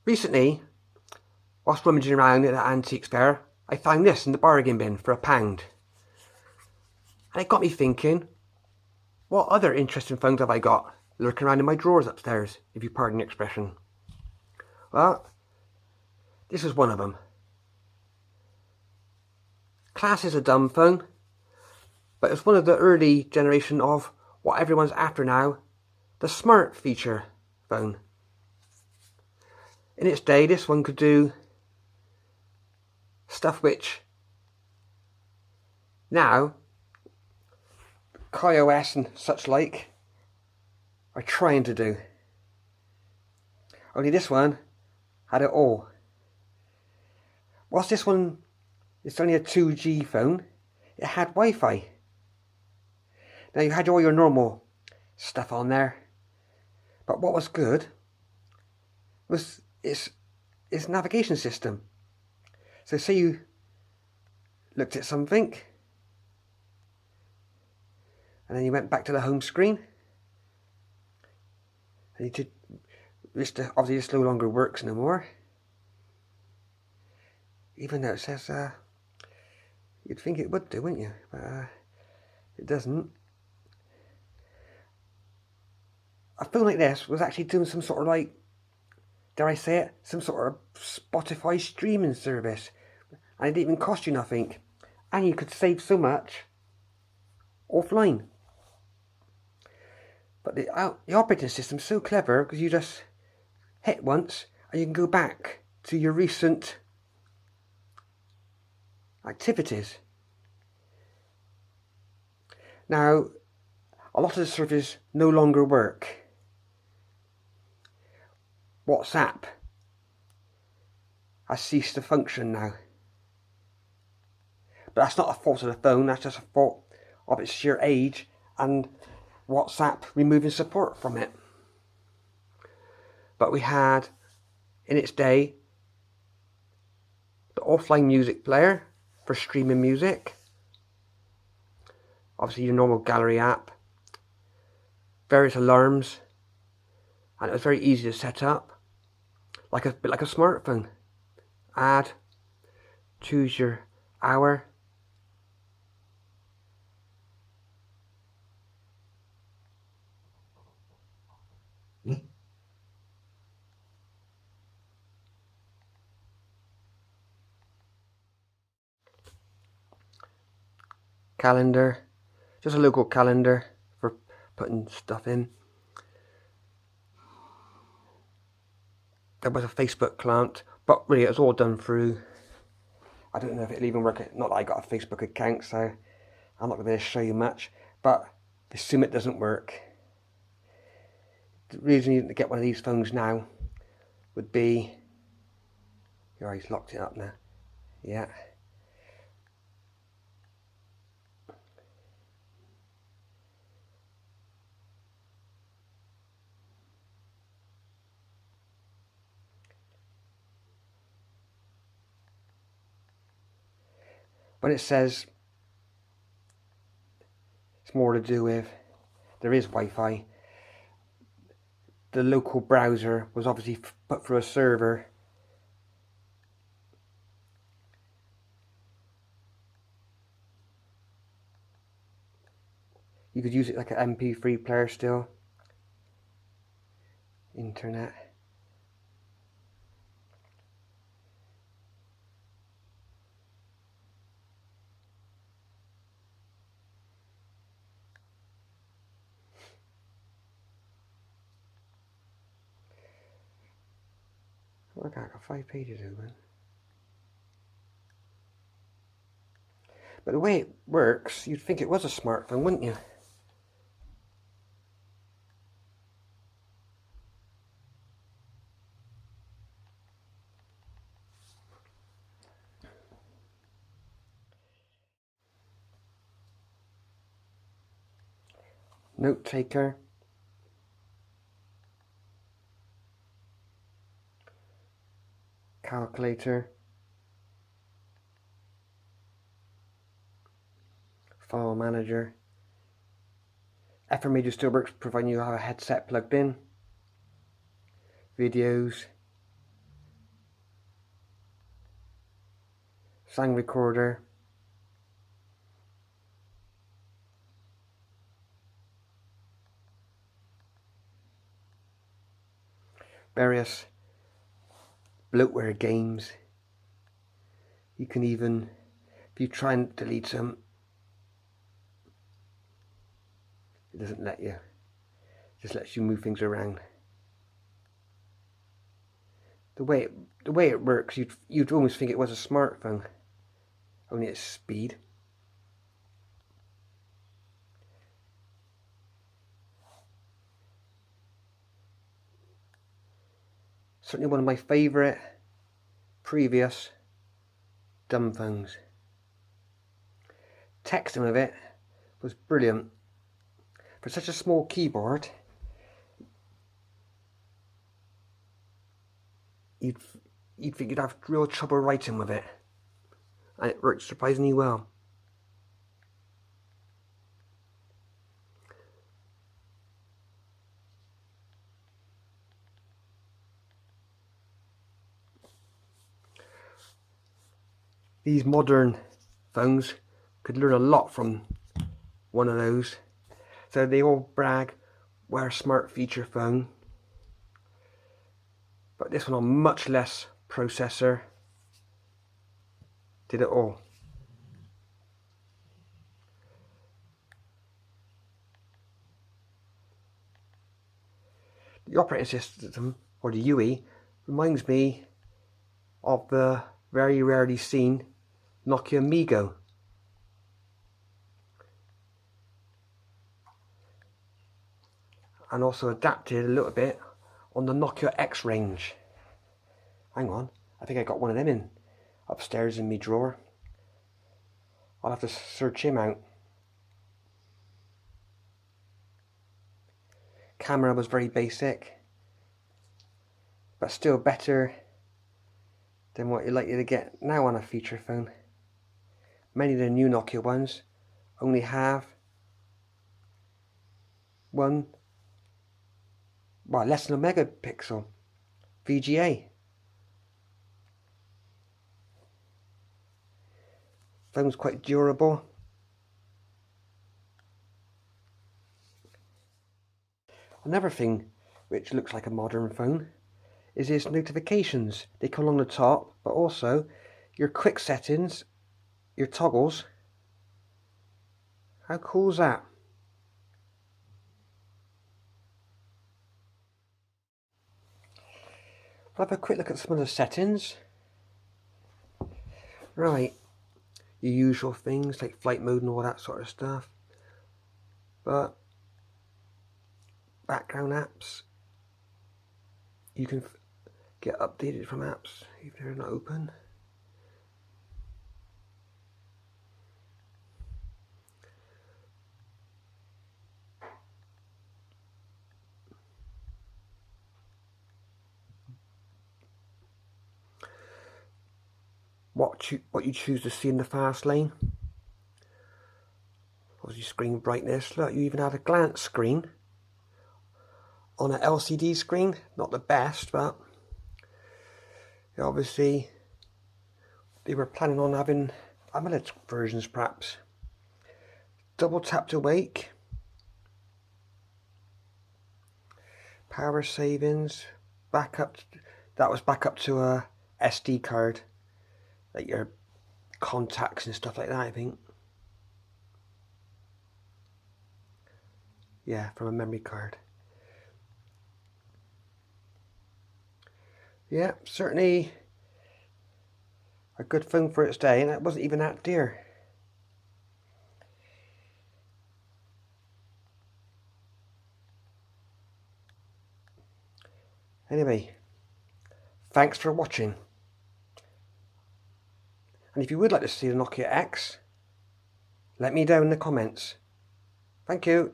Recently, whilst rummaging around at an antique fair, I found this in the bargain bin for £1. And it got me thinking, what other interesting phones have I got lurking around in my drawers upstairs, if you pardon the expression? Well, this is one of them. Class is a dumb phone, but it's one of the early generation of what everyone's after now, the smart feature phone. In its day, this one could do stuff which now iOS and such like are trying to do. Only this one had it all. Whilst this one is only a 2G phone, it had Wi-Fi. Now you had all your normal stuff on there, but what was good was its navigation system. So say you looked at something and then you went back to the home screen and you did, obviously this no longer works no more, even though it says you'd think it would do, wouldn't you? But it doesn't. A phone like this was actually doing some sort of, like, dare I say it, some sort of Spotify streaming service, and it didn't even cost you nothing, and you could save so much offline. But the operating system's so clever, because you just hit once and you can go back to your recent activities. Now, a lot of the services no longer work. WhatsApp has ceased to function now. But that's not a fault of the phone, that's just a fault of its sheer age and WhatsApp removing support from it. But we had, in its day, the offline music player for streaming music. Obviously your normal gallery app, various alarms, and it was very easy to set up, like a bit like a smartphone. Add, choose your hour, calendar, just a local calendar for putting stuff in. There was a Facebook client, but really it was all done through, I don't know if it'll even work, not that I got a Facebook account, so I'm not going to be able to show you much, but I assume it doesn't work. The reason you need to get one of these phones now would be, oh, he's locked it up now, yeah. When it says it's more to do with, there is Wi-Fi, the local browser was obviously put through a server. You could use it like an MP3 player still. Internet. Look, I got 5 pages open. But the way it works, you'd think it was a smartphone, wouldn't you? Note taker. Calculator. File manager. FM radio still works providing you have a headset plugged in. Videos. sound recorder, various bloatware games. You can even, if you try and delete them, it doesn't let you. It just lets you move things around. The way it works, you'd almost think it was a smartphone, only it's speed. Certainly one of my favourite previous dumb phones. Texting with it was brilliant. For such a small keyboard, you'd think you'd have real trouble writing with it, and it worked surprisingly well. These modern phones could learn a lot from one of those. So they all brag, we're a smart feature phone. But this one on much less processor did it all. The operating system, or the UE, reminds me of the very rarely seen Nokia Migo. And also adapted a little bit on the Nokia X range. Hang on, I think I got one of them in upstairs in my drawer. I'll have to search him out. Camera was very basic, but still better than what you're likely to get now on a feature phone. Many of the new Nokia ones only have less than a megapixel VGA. Phone's quite durable. Another thing which looks like a modern phone is its notifications. They come along the top, but also your quick settings, your toggles. How cool is that? I'll have a quick look at some of the settings. Right, your usual things like flight mode and all that sort of stuff. But background apps, you can get updated from apps if they're not open. What you choose to see in the fast lane. Obviously screen brightness. Look, you even had a glance screen on an LCD screen. Not the best, but obviously they were planning on having AMOLED versions perhaps. Double tap to wake. Power savings. Backup. That was backup to a SD card. Like your contacts and stuff like that, I think. Yeah, from a memory card. Yeah, certainly a good phone for its day, and it wasn't even that dear. Anyway, thanks for watching. And if you would like to see the Nokia X, let me know in the comments. Thank you.